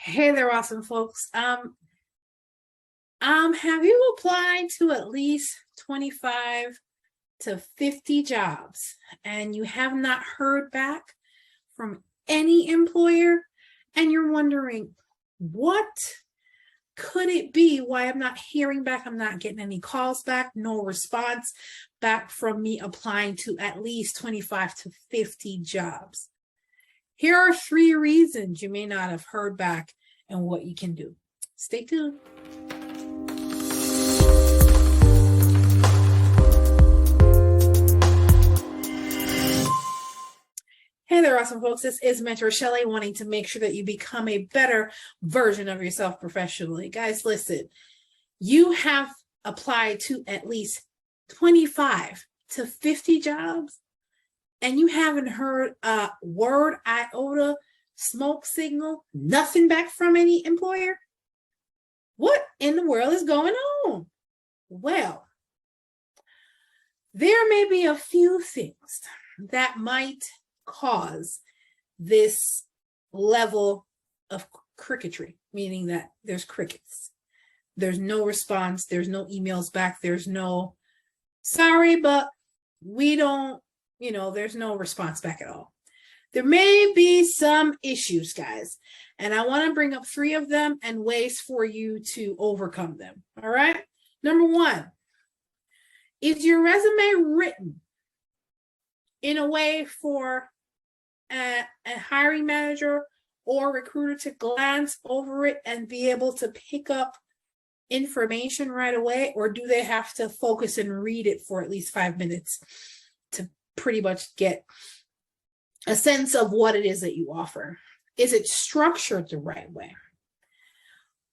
Hey there, awesome folks. Have you applied to at least 25 to 50 jobs and you have not heard back from any employer and you're wondering, what could it be? Why I'm not hearing back? I'm not getting any calls back, no response back from me applying to at least 25 to 50 jobs. Here are 3 reasons you may not have heard back and what you can do. Stay tuned. Hey there, awesome folks. This is Mentor Shelley, wanting to make sure that you become a better version of yourself professionally. Guys, listen, you have applied to at least 25 to 50 jobs and you haven't heard a word, iota, smoke signal, nothing back from any employer? What in the world is going on? Well, there may be a few things that might cause this level of cricketry, meaning that there's crickets. There's no response. There's no emails back. There's no, sorry, but we don't, there's no response back at all. There may be some issues, guys, and I want to bring up 3 of them and ways for you to overcome them. All right. Number 1, is your resume written in a way for a hiring manager or recruiter to glance over it and be able to pick up information right away, or do they have to focus and read it for at least 5 minutes to pretty much get a sense of what it is that you offer? Is it structured the right way?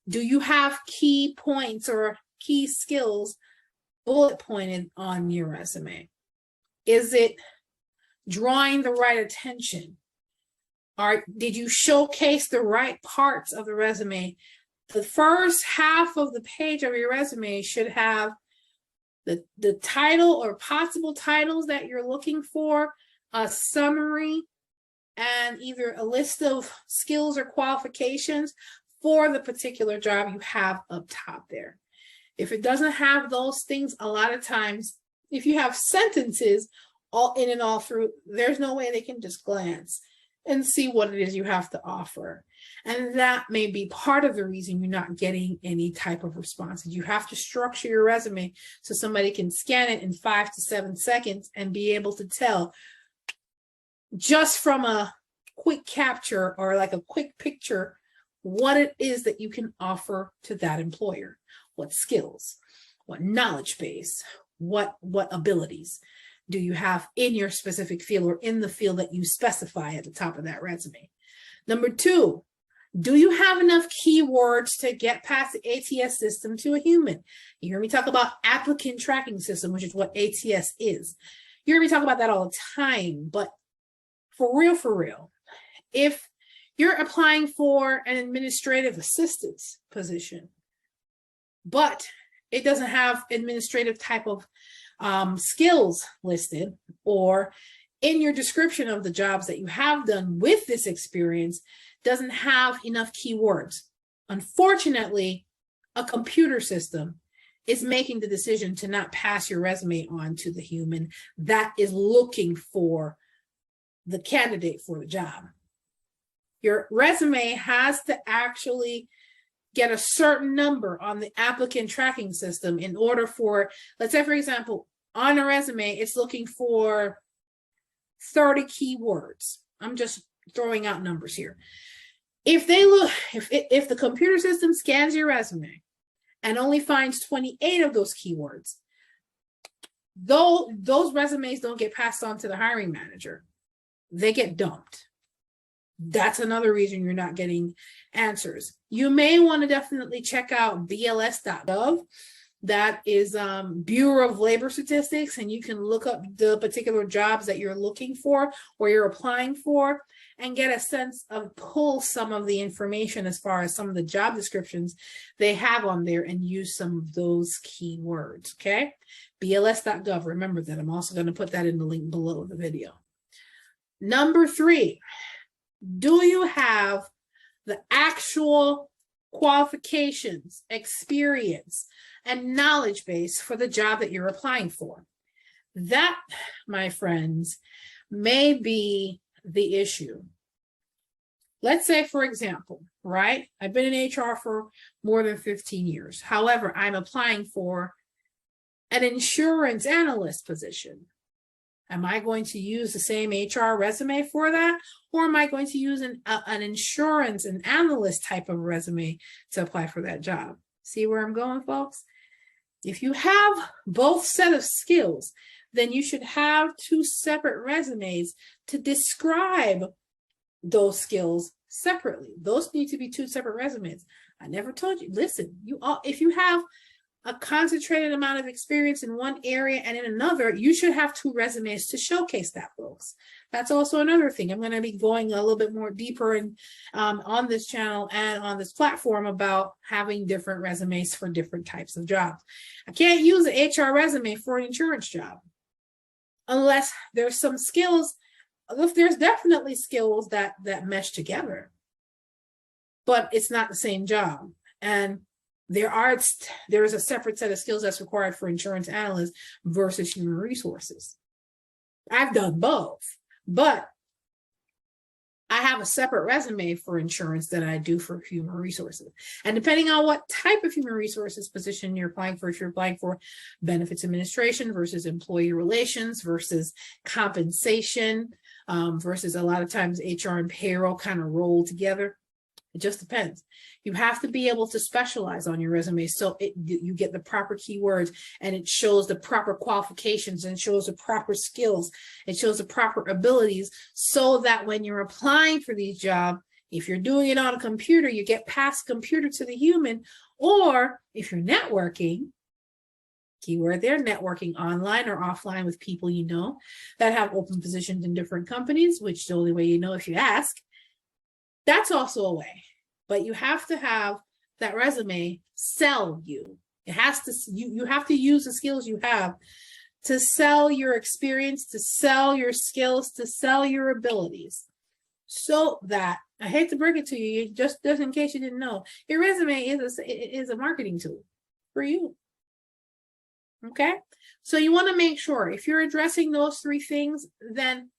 Do you have key points or key skills bullet pointed on your resume? Is it drawing the right attention? Did you showcase the right parts of the resume? The first half of the page of your resume should have the title or possible titles that you're looking for, a summary, and either a list of skills or qualifications for the particular job you have up top there. If it doesn't have those things, a lot of times, if you have sentences all in and all through, there's no way they can just glance and see what it is you have to offer. And that may be part of the reason you're not getting any type of responses. You have to structure your resume so somebody can scan it in 5 to 7 seconds and be able to tell just from a quick capture or like a quick picture what it is that you can offer to that employer. What skills, what knowledge base, what abilities do you have in your specific field or in the field that you specify at the top of that resume? Number 2, do you have enough keywords to get past the ATS system to a human? You hear me talk about applicant tracking system, which is what ATS is. You hear me talk about that all the time, but for real, if you're applying for an administrative assistant position, but it doesn't have administrative type of skills listed, or in your description of the jobs that you have done with this experience doesn't have enough keywords, unfortunately, a computer system is making the decision to not pass your resume on to the human that is looking for the candidate for the job. Your resume has to actually get a certain number on the applicant tracking system in order for, let's say, for example, on a resume, it's looking for 30 keywords. I'm just throwing out numbers here. If the computer system scans your resume and only finds 28 of those keywords, though those resumes don't get passed on to the hiring manager, they get dumped. That's another reason you're not getting answers. You may want to definitely check out BLS.gov. That is Bureau of Labor Statistics, and you can look up the particular jobs that you're looking for or you're applying for and get a sense of, pull some of the information as far as some of the job descriptions they have on there and use some of those keywords, okay? BLS.gov, remember that. I'm also going to put that in the link below the video. Number 3, do you have the actual qualifications, experience, and knowledge base for the job that you're applying for. That, my friends, may be the issue. Let's say, for example, right? I've been in HR for more than 15 years. However, I'm applying for an insurance analyst position. Am I going to use the same HR resume for that? Or am I going to use an insurance and analyst type of resume to apply for that job? See where I'm going, folks? If you have both set of skills, then you should have two separate resumes to describe those skills separately. Those need to be two separate resumes. I never told you, listen, if you have a concentrated amount of experience in one area and in another, you should have two resumes to showcase that, folks. That's also another thing. I'm going to be going a little bit more deeper in, on this channel and on this platform about having different resumes for different types of jobs. I can't use an HR resume for an insurance job unless there's some skills. There's definitely skills that mesh together, but it's not the same job. And there is a separate set of skills that's required for insurance analysts versus human resources. I've done both, but I have a separate resume for insurance than I do for human resources. And depending on what type of human resources position you're applying for, if you're applying for benefits administration versus employee relations versus compensation, versus a lot of times HR and payroll kind of roll together. It just depends. You have to be able to specialize on your resume so you get the proper keywords and it shows the proper qualifications and shows the proper skills. It shows the proper abilities so that when you're applying for these jobs, if you're doing it on a computer, you get past computer to the human, or if you're networking, keyword there, networking online or offline with people you know that have open positions in different companies, which the only way you know if you ask. That's also a way, but you have to have that resume sell you. It has to, you have to use the skills you have to sell your experience, to sell your skills, to sell your abilities. So that, I hate to break it to you, just in case you didn't know, your resume is a marketing tool for you. Okay? So you want to make sure if you're addressing those three things, then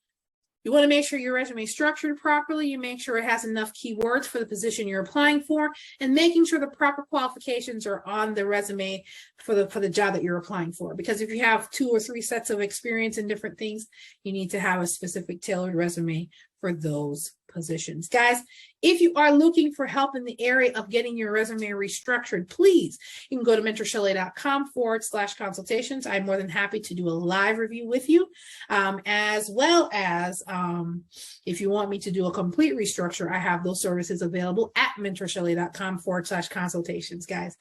you want to make sure your resume is structured properly. You make sure it has enough keywords for the position you're applying for, and making sure the proper qualifications are on the resume for the job that you're applying for. Because if you have 2 or 3 sets of experience in different things, you need to have a specific tailored resume for those positions. Guys, if you are looking for help in the area of getting your resume restructured, please, you can go to mentorshelley.com/consultations. I'm more than happy to do a live review with you, as well as if you want me to do a complete restructure, I have those services available at mentorshelley.com/consultations, guys.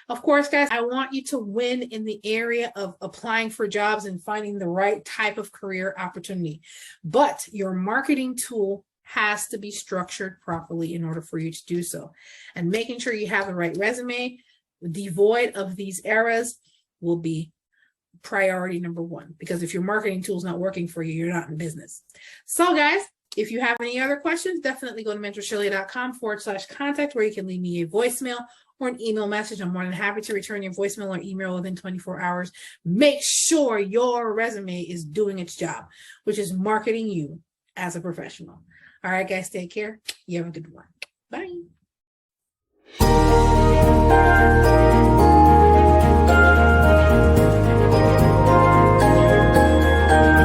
Of course, guys, I want you to win in the area of applying for jobs and finding the right type of career opportunity. But your marketing tool has to be structured properly in order for you to do so. And making sure you have the right resume, devoid of these errors, will be priority number 1. Because if your marketing tool is not working for you, you're not in business. So guys, if you have any other questions, definitely go to mentorshelley.com/contact, where you can leave me a voicemail or an email message. I'm more than happy to return your voicemail or email within 24 hours. Make sure your resume is doing its job, which is marketing you as a professional. All right, guys, take care. You have a good one. Bye.